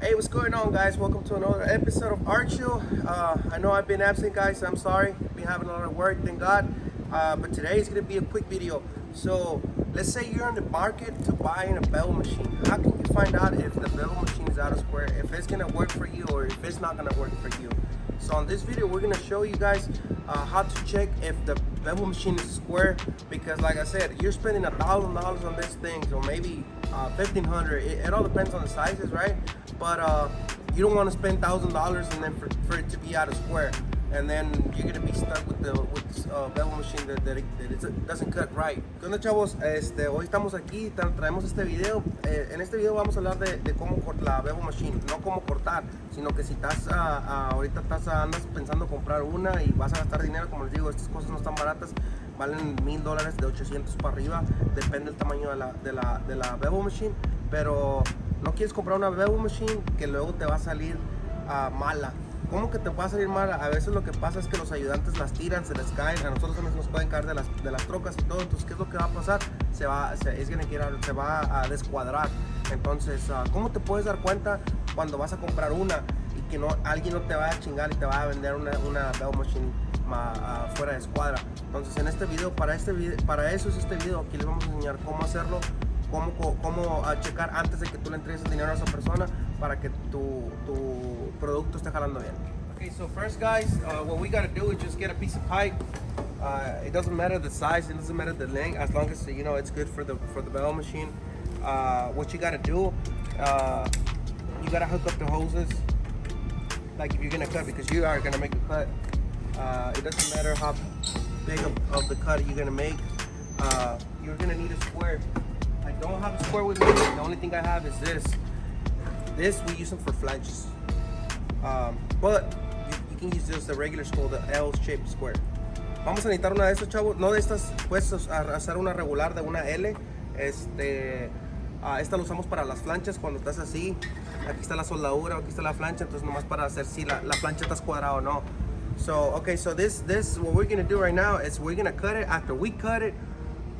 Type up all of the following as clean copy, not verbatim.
Hey, what's going on, guys? Welcome to another episode of Art Show. I know I've been absent, guys. I'm sorry. Been having a lot of work, thank God. But today is gonna be a quick video. So let's say you're in the market to buy a bevel machine. How can you find out if the bevel machine is out of square, if it's gonna work for you or if it's not gonna work for you? So on this video, we're gonna show you guys how to check if the bevel machine is square, because like I said, you're spending $1,000 on this thing, so maybe $1,500. It all depends on the sizes, right? But you don't want to spend $1,000 and then for it to be out of square, and then you're gonna be stuck with the bevel machine that it doesn't cut right. ¿Qué onda, chavos? Hoy estamos aquí, traemos este video. En este video vamos a hablar de cómo cortar la bevel machine, no cómo cortar, sino que si estás ahorita andas pensando comprar una y vas a gastar dinero, como les digo, estas cosas no están baratas, valen $1,000, de 800 para arriba, depende del tamaño de la bevel machine, pero no quieres comprar una bevel machine que luego te va a salir mala. ¿Cómo que te va a salir mala? A veces lo que pasa es que los ayudantes las tiran, se les caen, a nosotros también nos pueden caer de las trocas y todo. Entonces, ¿qué es lo que va a pasar? Se va a descuadrar. Entonces, ¿cómo te puedes dar cuenta cuando vas a comprar una y que alguien no te va a chingar y te va a vender una bevel machine fuera de escuadra? Entonces, en este video, para eso es este video. Aquí les vamos a enseñar cómo hacerlo, cómo checar antes de que tú le entregues el dinero a esa persona para que tu producto esté jalando bien. Okay, so first, guys, what we gotta do is just get a piece of pipe. It doesn't matter the size, it doesn't matter the length, as long as it's good for the bevel machine. What you gotta do, you gotta hook up the hoses, like if you're gonna cut, because you are gonna make a cut. It doesn't matter how big of the cut you're gonna make. You're gonna need a square. I don't have a square with me. The only thing I have is this. This we use them for flanges, but you can use just a regular square, the L-shaped square. Vamos a necesitar una de estas, chavos, no de estas, pues hacer una regular de una L. Esta lo usamos para las flanchas cuando estás así. Aquí está la soldadura, aquí está la plancha, entonces nomás para hacer si la plancha está cuadrada o no. So okay, so this what we're gonna do right now is we're gonna cut it. After we cut it,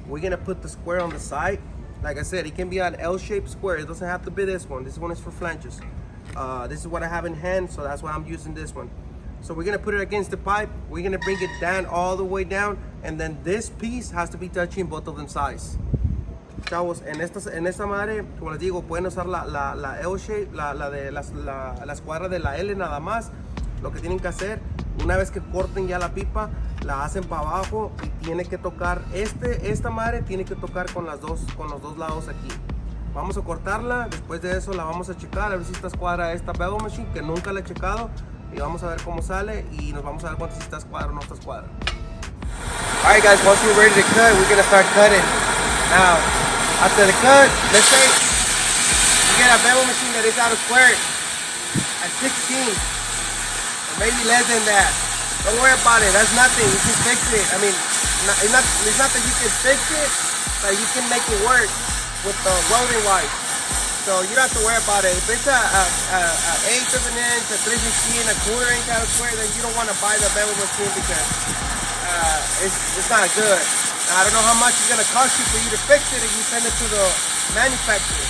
we're gonna put the square on the side. Like I said, it can be an L-shaped square. It doesn't have to be this one. This one is for flanges. This is what I have in hand, so that's why I'm using this one. So we're gonna put it against the pipe. We're gonna bring it down all the way down, and then this piece has to be touching both of them sides. Chavos, en esta madre, como les digo, pueden usar la L-shape, la escuadra de la L nada más. Lo que tienen que hacer, una vez que corten ya la pipa, la hacen para abajo y tiene que tocar, esta madre tiene que tocar con los dos lados aquí. Vamos a cortarla, después de eso la vamos a checar, a ver si está escuadra esta bevel machine, que nunca la he checado, y vamos a ver cómo sale y nos vamos a ver cuánto si está escuadra o no está escuadra. Alright, guys, once we're ready to cut, we're gonna start cutting. Now, after the cut, let's say you get a bevel machine that is out of square at 16. Maybe less than that. Don't worry about it. That's nothing. You can fix it. I mean, it's not that you can fix it, but you can make it work with the welding wise. So you don't have to worry about it. If it's an eighth of an inch, a 3/16, a quarter inch out of square, then you don't want to buy the bevel machine because it's not good. Now, I don't know how much it's gonna cost you for you to fix it if you send it to the manufacturer.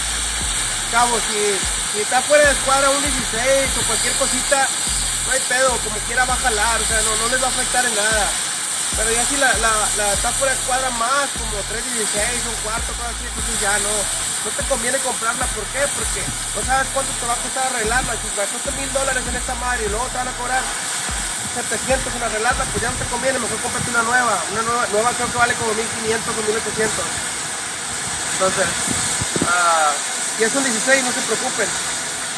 Cabo, si está fuera de escuadra un 16 o cualquier cosita, no hay pedo, como quiera va a jalar, o sea, no les va a afectar en nada. Pero ya si la está fuera de cuadra más, como 3/16, un cuarto, cosas así, entonces ya no te conviene comprarla. ¿Por qué? Porque no sabes cuánto te va a costar arreglarla. Si te cuesta $1,000 en esta madre y luego te van a cobrar 700 en arreglarla, pues ya no te conviene, mejor cómprate una nueva. Una nueva creo que vale como 1,500 o 1,800. Entonces, si es un 16, no se preocupen.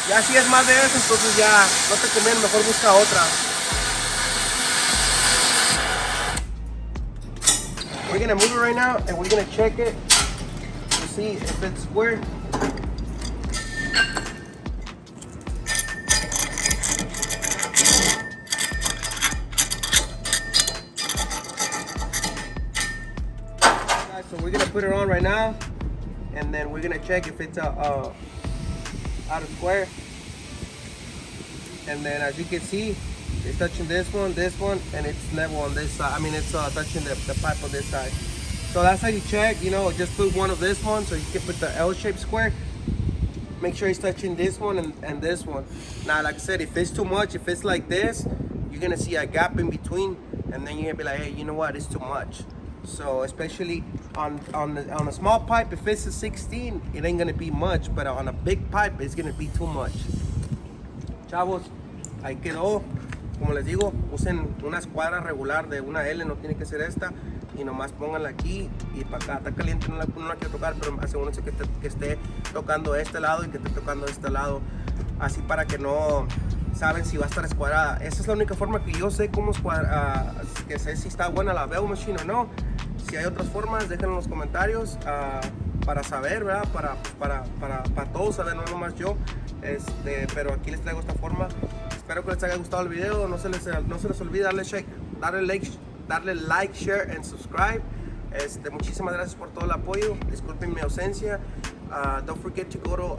Ya si es más de eso, entonces ya no te conviene, mejor busca otra. We're gonna move it right now and we're gonna check it to see if it's square. So we're gonna put it on right now, and then we're gonna check if it's out of square. And then as you can see, it's touching this one, and it's level on this side. I mean, it's touching the pipe on this side. So that's how you check, just put one of this one, so you can put the L-shaped square. make sure he's touching this one and this one. Now, like I said, if it's too much, if it's like this, you're gonna see a gap in between, and then you're gonna be like, hey, you know what, it's too much. So especially on a small pipe, if it's a 16, it ain't gonna be much, but on a big pipe, it's gonna be too much. Chavos, ahí quedó. Como les digo, usen una escuadra regular de una L, no tiene que ser esta, y nomás pónganla aquí y para acá. Está caliente, no la quiero tocar, pero asegúrense que esté tocando este lado y que esté tocando este lado, así para que no saben si va a estar escuadrada. Esa es la única forma que yo sé cómo que sé si está buena la bevel machine o no. Si hay otras formas, déjenlo en los comentarios para saber, ¿verdad? Para todos saber, no nomás yo. Pero aquí les traigo esta forma. Espero que les haya gustado el video. No se les olvide darle like, share and subscribe. Muchísimas gracias por todo el apoyo. Disculpen mi ausencia. Don't forget to go to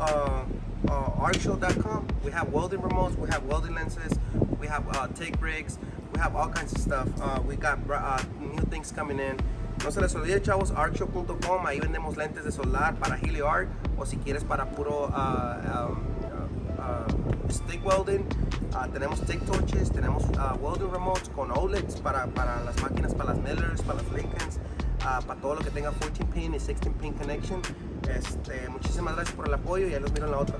artshow.com. We have welding remotes, we have welding lenses, we have take rigs, we have all kinds of stuff. We got new things coming in. No se les olvide, chavos, artshow.com. Ahí vendemos lentes de solar para HeliArt, o si quieres para puro stick welding. Tenemos stick torches, tenemos welding remotes con OLEDs para las máquinas, para las Millers, para las Lincolns, para todo lo que tenga 14 pin y 16 pin connection. Muchísimas gracias por el apoyo y ahí los miro en la otra.